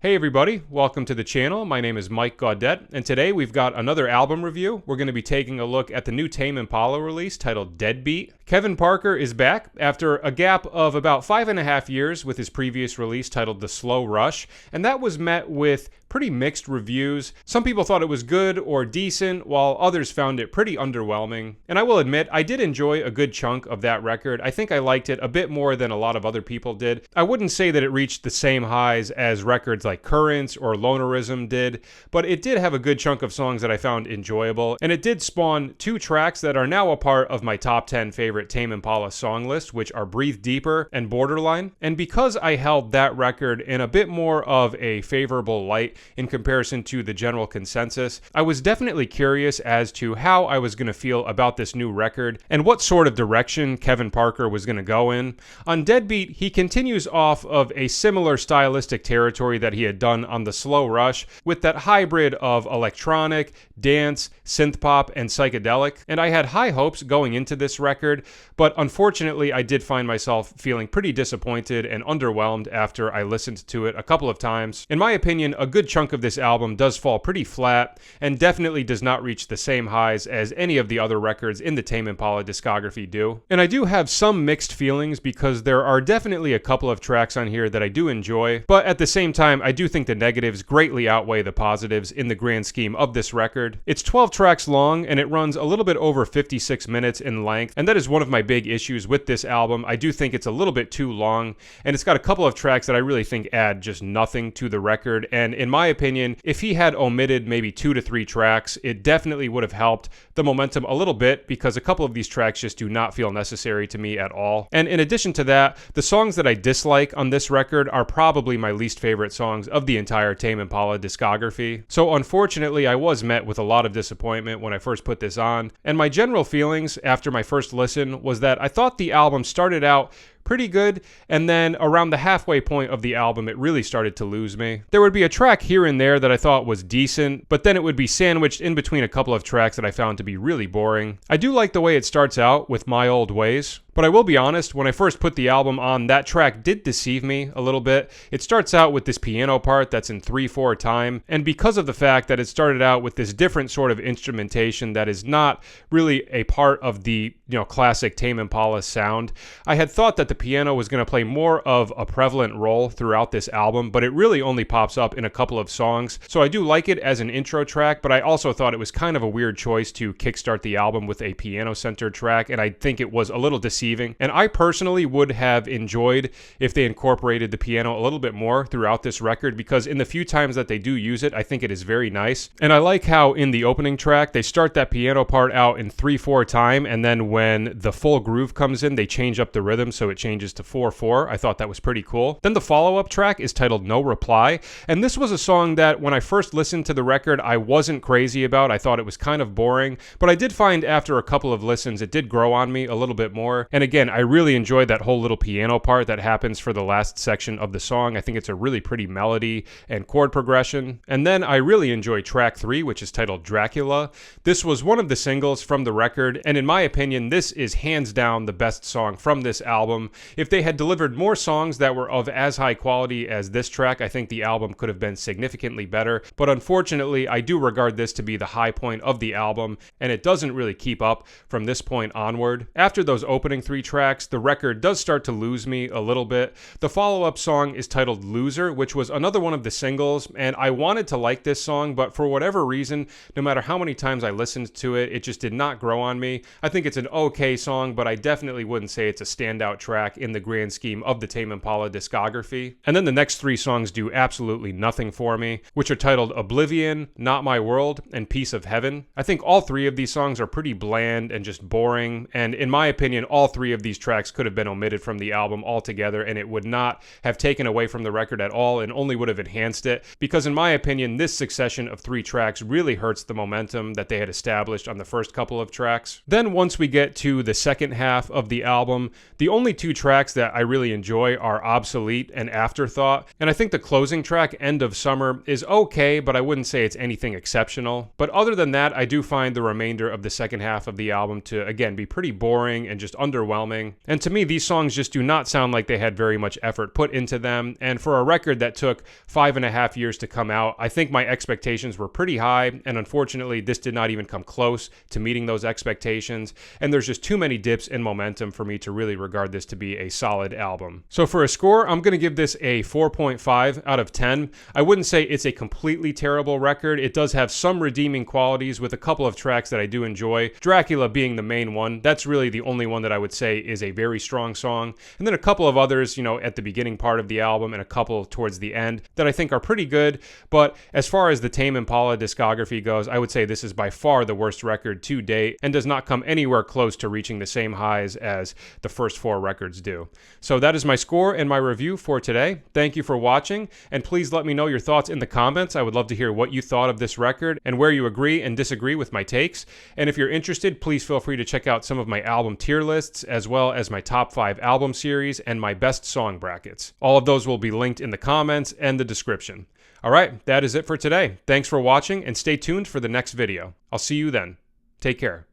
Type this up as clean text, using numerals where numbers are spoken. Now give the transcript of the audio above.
Hey everybody, welcome to the channel. My name is Mike Gaudette, and today we've got another album review. We're going to be taking a look at the new Tame Impala release titled Deadbeat. Kevin Parker is back after a gap of about 5.5 years with his previous release titled The Slow Rush, and that was met with pretty mixed reviews. Some people thought it was good or decent, while others found it pretty underwhelming. And I will admit, I did enjoy a good chunk of that record. I think I liked it a bit more than a lot of other people did. I wouldn't say that it reached the same highs as records like Currents or Lonerism did, but it did have a good chunk of songs that I found enjoyable, and it did spawn two tracks that are now a part of my top 10 favorite Tame Impala song list, which are Breathe Deeper and Borderline. And because I held that record in a bit more of a favorable light in comparison to the general consensus, I was definitely curious as to how I was going to feel about this new record and what sort of direction Kevin Parker was going to go in. On Deadbeat, he continues off of a similar stylistic territory that he had done on The Slow Rush, with that hybrid of electronic, dance, synth pop, and psychedelic. And I had high hopes going into this record, but unfortunately I did find myself feeling pretty disappointed and underwhelmed after I listened to it a couple of times. In my opinion, a good chunk of this album does fall pretty flat and definitely does not reach the same highs as any of the other records in the Tame Impala discography do. And I do have some mixed feelings because there are definitely a couple of tracks on here that I do enjoy, but at the same time I do think the negatives greatly outweigh the positives in the grand scheme of this record. It's 12 tracks long and it runs a little bit over 56 minutes in length, and that is one of my big issues with this album. I do think it's a little bit too long, and it's got a couple of tracks that I really think add just nothing to the record, and in my opinion, if he had omitted maybe 2 to 3 tracks, it definitely would have helped the momentum a little bit, because a couple of these tracks just do not feel necessary to me at all. And in addition to that, the songs that I dislike on this record are probably my least favorite songs of the entire Tame Impala discography. So unfortunately, I was met with a lot of disappointment when I first put this on, and my general feelings after my first listen was that I thought the album started out pretty good, and then around the halfway point of the album it really started to lose me. There would be a track here and there that I thought was decent, but then it would be sandwiched in between a couple of tracks that I found to be really boring. I do like the way it starts out with My Old Ways, but I will be honest, when I first put the album on, that track did deceive me a little bit. It starts out with this piano part that's in 3/4 time, and because of the fact that it started out with this different sort of instrumentation that is not really a part of the classic Tame Impala sound, I had thought that the piano was going to play more of a prevalent role throughout this album, but it really only pops up in a couple of songs. So I do like it as an intro track, but I also thought it was kind of a weird choice to kickstart the album with a piano-centered track, and I think it was a little deceiving. And I personally would have enjoyed if they incorporated the piano a little bit more throughout this record, because in the few times that they do use it, I think it is very nice. And I like how in the opening track, they start that piano part out in 3/4 time, and then when the full groove comes in, they change up the rhythm so it changes to 4/4. I thought that was pretty cool. Then the follow-up track is titled No Reply, and this was a song that when I first listened to the record, I wasn't crazy about. I thought it was kind of boring, but I did find after a couple of listens, it did grow on me a little bit more. And again, I really enjoyed that whole little piano part that happens for the last section of the song. I think it's a really pretty melody and chord progression. And then I really enjoy track 3, which is titled Dracula. This was one of the singles from the record, and in my opinion, this is hands down the best song from this album. If they had delivered more songs that were of as high quality as this track, I think the album could have been significantly better. But unfortunately, I do regard this to be the high point of the album, and it doesn't really keep up from this point onward. After those opening 3 tracks, the record does start to lose me a little bit. The follow-up song is titled Loser, which was another one of the singles, and I wanted to like this song, but for whatever reason, no matter how many times I listened to it, it just did not grow on me. I think it's an okay song, but I definitely wouldn't say it's a standout track in the grand scheme of the Tame Impala discography. And then the next 3 songs do absolutely nothing for me, which are titled Oblivion, Not My World, and Piece of Heaven. I think all 3 of these songs are pretty bland and just boring, and in my opinion, all 3 of these tracks could have been omitted from the album altogether, and it would not have taken away from the record at all and only would have enhanced it, because in my opinion, this succession of 3 tracks really hurts the momentum that they had established on the first couple of tracks. Then once we get to the second half of the album, the only 2 tracks that I really enjoy are Obsolete and Afterthought, and I think the closing track, End of Summer, is okay, but I wouldn't say it's anything exceptional. But other than that, I do find the remainder of the second half of the album to, again, be pretty boring and just underwhelming underwhelming. And to me, these songs just do not sound like they had very much effort put into them. And for a record that took 5.5 years to come out, I think my expectations were pretty high. And unfortunately, this did not even come close to meeting those expectations. And there's just too many dips in momentum for me to really regard this to be a solid album. So for a score, I'm going to give this a 4.5 out of 10. I wouldn't say it's a completely terrible record. It does have some redeeming qualities with a couple of tracks that I do enjoy. Dracula being the main one. That's really the only one that I would say is a very strong song. And then a couple of others, at the beginning part of the album and a couple towards the end that I think are pretty good. But as far as the Tame Impala discography goes, I would say this is by far the worst record to date and does not come anywhere close to reaching the same highs as the first 4 records do. So that is my score and my review for today. Thank you for watching, and please let me know your thoughts in the comments. I would love to hear what you thought of this record and where you agree and disagree with my takes. And if you're interested, please feel free to check out some of my album tier lists, as well as my top 5 album series and my best song brackets. All of those will be linked in the comments and the description. All right, that is it for today. Thanks for watching, and stay tuned for the next video. I'll see you then. Take care.